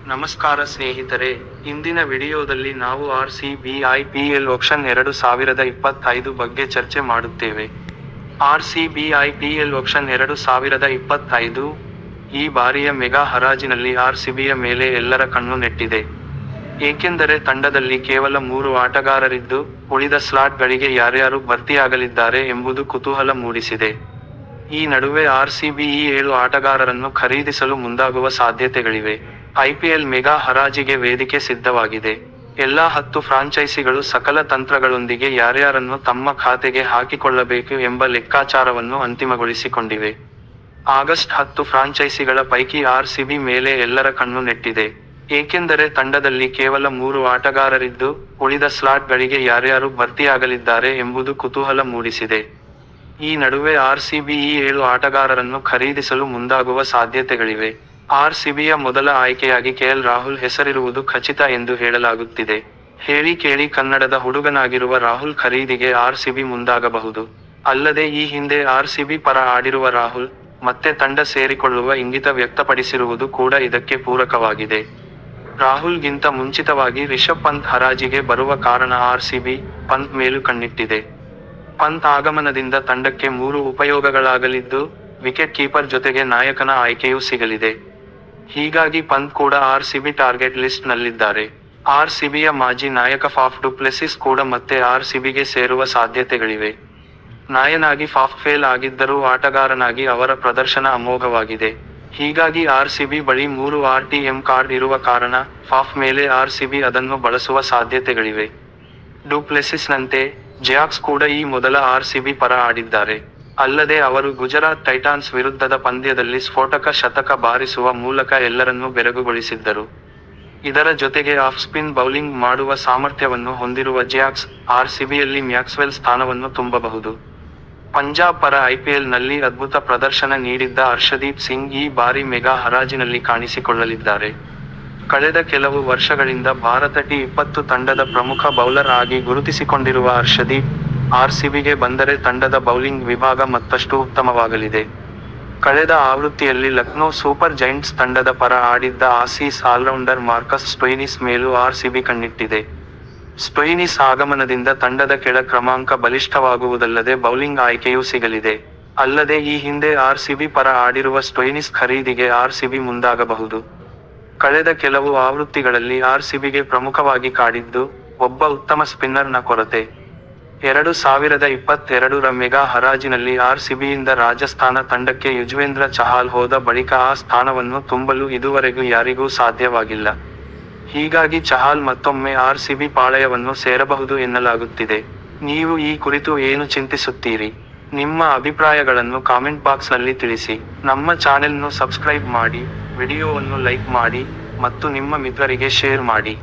ನಮಸ್ಕಾರ ಸ್ನೇಹಿತರೆ, ಇಂದಿನ ವಿಡಿಯೋದಲ್ಲಿ ನಾವು RCB IPL ಆಕ್ಷನ್ 2025 ಬಗ್ಗೆ ಚರ್ಚೆ ಮಾಡುತ್ತೇವೆ. RCB IPL ಆಕ್ಷನ್ 2025 ಈ ಬಾರಿಯ ಮೆಗಾ ಹರಾಜಿನಲ್ಲಿ RCBಯ ಮೇಲೆ ಎಲ್ಲರ ಕಣ್ಣು ನೆಟ್ಟಿದೆ. ಏಕೆಂದರೆ ತಂಡದಲ್ಲಿ ಕೇವಲ 3 ಆಟಗಾರರಿದ್ದು, ಉಳಿದ ಸ್ಲಾಟ್ಗಳಿಗೆ ಯಾರ್ಯಾರು ಭರ್ತಿಯಾಗಲಿದ್ದಾರೆ ಎಂಬುದು ಕುತೂಹಲ ಮೂಡಿಸಿದೆ. ಈ ನಡುವೆ RCB ಈ 7 ಆಟಗಾರರನ್ನು ಖರೀದಿಸಲು ಮುಂದಾಗುವ ಸಾಧ್ಯತೆಗಳಿವೆ. IPL ಮೆಗಾ ಹರಾಜಿಗೆ ವೇದಿಕೆ ಸಿದ್ಧವಾಗಿದೆ. ಎಲ್ಲಾ 10 ಫ್ರಾಂಚೈಸಿಗಳು ಸಕಲ ತಂತ್ರಗಳೊಂದಿಗೆ ಯಾರ್ಯಾರನ್ನು ತಮ್ಮ ಖಾತೆಗೆ ಹಾಕಿಕೊಳ್ಳಬೇಕು ಎಂಬ ಲೆಕ್ಕಾಚಾರವನ್ನು ಅಂತಿಮಗೊಳಿಸಿಕೊಂಡಿವೆ. ಆಗಸ್ಟ್ 10 ಫ್ರಾಂಚೈಸಿಗಳ ಪೈಕಿ RCB ಮೇಲೆ ಎಲ್ಲರ ಕಣ್ಣು ನೆಟ್ಟಿದೆ. ಏಕೆಂದರೆ ತಂಡದಲ್ಲಿ ಕೇವಲ 3 ಆಟಗಾರರಿದ್ದು, ಉಳಿದ ಸ್ಲಾಟ್ಗಳಿಗೆ ಯಾರ್ಯಾರು ಭರ್ತಿಯಾಗಲಿದ್ದಾರೆ ಎಂಬುದು ಕುತೂಹಲ ಮೂಡಿಸಿದೆ. ಈ ನಡುವೆ RCB ಈ 7 ಆಟಗಾರರನ್ನು ಖರೀದಿಸಲು ಮುಂದಾಗುವ ಸಾಧ್ಯತೆಗಳಿವೆ. RCBಯ ಮೊದಲ ಆಯ್ಕೆಯಾಗಿ KL ರಾಹುಲ್ ಹೆಸರಿರುವುದು ಖಚಿತ ಎಂದು ಹೇಳಲಾಗುತ್ತಿದೆ. ಹೇಳಿ ಕೇಳಿ ಕನ್ನಡದ ಹುಡುಗನಾಗಿರುವ ರಾಹುಲ್ ಖರೀದಿಗೆ RCB ಮುಂದಾಗಬಹುದು. ಅಲ್ಲದೆ ಈ ಹಿಂದೆ RCB ಪರ ಆಡಿರುವ ರಾಹುಲ್, ಮತ್ತೆ ತಂಡ ಸೇರಿಕೊಳ್ಳುವ ಇಂಗಿತ ವ್ಯಕ್ತಪಡಿಸಿರುವುದು ಕೂಡ ಇದಕ್ಕೆ ಪೂರಕವಾಗಿದೆ. ರಾಹುಲ್ಗಿಂತ ಮುಂಚಿತವಾಗಿ ರಿಷಬ್ ಪಂತ್ ಹರಾಜಿಗೆ ಬರುವ ಕಾರಣ RCB, ಪಂತ್ ಮೇಲೂ ಕಣ್ಣಿಟ್ಟಿದೆ. ಪಂತ್ ಆಗಮನದಿಂದ ತಂಡಕ್ಕೆ 3 ಉಪಯೋಗಗಳಾಗಲಿದ್ದು, ವಿಕೆಟ್ ಕೀಪರ್ ಜೊತೆಗೆ ನಾಯಕನ ಆಯ್ಕೆಯೂ ಸಿಗಲಿದೆ. ಹೀಗಾಗಿ ಪಂತ್ ಕೂಡ RCB ಟಾರ್ಗೆಟ್ ಲಿಸ್ಟ್ ನಲ್ಲಿದ್ದಾರೆ. RCBಯ ಮಾಜಿ ನಾಯಕ ಫಾಫ್ ಡು ಪ್ಲೆಸಿಸ್ ಕೂಡ ಮತ್ತೆ RCBಗೆ ಸೇರುವ ಸಾಧ್ಯತೆಗಳಿವೆ. ನಾಯನಾಗಿ ಫಾಫ್ ಫೇಲ್ ಆಗಿದ್ದರೂ ಆಟಗಾರನಾಗಿ ಅವರ ಪ್ರದರ್ಶನ ಅಮೋಘವಾಗಿದೆ. ಹೀಗಾಗಿ RCB ಬಳಿ 3 RTM ಕಾರ್ಡ್ ಇರುವ ಕಾರಣ, ಫಾಫ್ ಮೇಲೆ RCB ಅದನ್ನು ಬಳಸುವ ಸಾಧ್ಯತೆಗಳಿವೆ. ಡು ಪ್ಲೆಸಿಸ್ನಂತೆ, ಜ್ಯಾಕ್ಸ್ ಕೂಡ ಈ ಮೊದಲ RCB ಪರ ಆಡಿದ್ದಾರೆ. ಅಲ್ಲದೆ ಅವರು ಗುಜರಾತ್ ಟೈಟಾನ್ಸ್ ವಿರುದ್ಧದ ಪಂದ್ಯದಲ್ಲಿ ಸ್ಫೋಟಕ ಶತಕ ಬಾರಿಸುವ ಮೂಲಕ ಎಲ್ಲರನ್ನೂ ಬೆರಗುಗೊಳಿಸಿದ್ದರು. ಇದರ ಜೊತೆಗೆ ಆಫ್ ಸ್ಪಿನ್ ಬೌಲಿಂಗ್ ಮಾಡುವ ಸಾಮರ್ಥ್ಯವನ್ನು ಹೊಂದಿರುವ ಜ್ಯಾಕ್ಸ್, RCBಯಲ್ಲಿ ಮ್ಯಾಕ್ಸ್ವೆಲ್ ಸ್ಥಾನವನ್ನು ತುಂಬಬಹುದು. ಪಂಜಾಬ್ ಪರ IPLನಲ್ಲಿ ಅದ್ಭುತ ಪ್ರದರ್ಶನ ನೀಡಿದ್ದ ಹರ್ಷದೀಪ್ ಸಿಂಗ್ ಈ ಬಾರಿ ಮೆಗಾ ಹರಾಜಿನಲ್ಲಿ ಕಾಣಿಸಿಕೊಳ್ಳಲಿದ್ದಾರೆ. ಕಳೆದ ಕೆಲವು ವರ್ಷಗಳಿಂದ ಭಾರತ T20 ತಂಡದ ಪ್ರಮುಖ ಬೌಲರ್ ಆಗಿ ಗುರುತಿಸಿಕೊಂಡಿರುವ ಹರ್ಷದೀಪ್, RCBಗೆ ಬಂದರೆ ತಂಡದ ಬೌಲಿಂಗ್ ವಿಭಾಗ ಮತ್ತಷ್ಟು ಉತ್ತಮವಾಗಲಿದೆ. ಕಳೆದ ಆವೃತ್ತಿಯಲ್ಲಿ ಲಕ್ನೋ ಸೂಪರ್ ಜೈಂಟ್ಸ್ ತಂಡದ ಪರ ಆಡಿದ್ದ ಆಸೀಸ್ ಆಲ್ರೌಂಡರ್ ಮಾರ್ಕಸ್ ಸ್ಟೋಯ್ನಿಸ್ ಮೇಲೂ RCB ಕಣ್ಣಿಟ್ಟಿದೆ. ಸ್ಟೋಯ್ನಿಸ್ ಆಗಮನದಿಂದ ತಂಡದ ಕೆಳ ಕ್ರಮಾಂಕ ಬಲಿಷ್ಠವಾಗುವುದಲ್ಲದೆ ಬೌಲಿಂಗ್ ಆಯ್ಕೆಯೂ ಸಿಗಲಿದೆ. ಅಲ್ಲದೆ ಈ ಹಿಂದೆ RCB ಪರ ಆಡಿರುವ ಸ್ಟೋಯ್ನಿಸ್ ಖರೀದಿಗೆ RCB ಮುಂದಾಗಬಹುದು. ಕಳೆದ ಕೆಲವು ಆವೃತ್ತಿಗಳಲ್ಲಿ RCBಗೆ ಪ್ರಮುಖವಾಗಿ ಕಾಡಿದ್ದು, ಒಬ್ಬ ಉತ್ತಮ ಸ್ಪಿನ್ನರ್ನ ಕೊರತೆ. 2022ರ ಮೆಗಾ ಹರಾಜಿನಲ್ಲಿ RCBಯಿಂದ ರಾಜಸ್ಥಾನ ತಂಡಕ್ಕೆ ಯುಜ್ವೇಂದ್ರ ಚಹಾಲ್ ಹೋದ ಬಳಿಕ ಆ ಸ್ಥಾನವನ್ನು ತುಂಬಲು ಇದುವರೆಗೂ ಯಾರಿಗೂ ಸಾಧ್ಯವಾಗಿಲ್ಲ. ಹೀಗಾಗಿ ಚಹಾಲ್ ಮತ್ತೊಮ್ಮೆ RCB ಪಾಳಯವನ್ನು ಸೇರಬಹುದು ಎನ್ನಲಾಗುತ್ತಿದೆ. ನೀವು ಈ ಕುರಿತು ಏನು ಚಿಂತಿಸುತ್ತೀರಿ? ನಿಮ್ಮ ಅಭಿಪ್ರಾಯಗಳನ್ನು ಕಾಮೆಂಟ್ ಬಾಕ್ಸ್ನಲ್ಲಿ ತಿಳಿಸಿ. ನಮ್ಮ ಚಾನೆಲ್ను ಸಬ್ಸ್ಕ್ರೈಬ್ ಮಾಡಿ, ವಿಡಿಯೋವನ್ನು ಲೈಕ್ ಮಾಡಿ ಮತ್ತು ನಿಮ್ಮ ಮಿತ್ರರಿಗೆ ಶೇರ್ ಮಾಡಿ.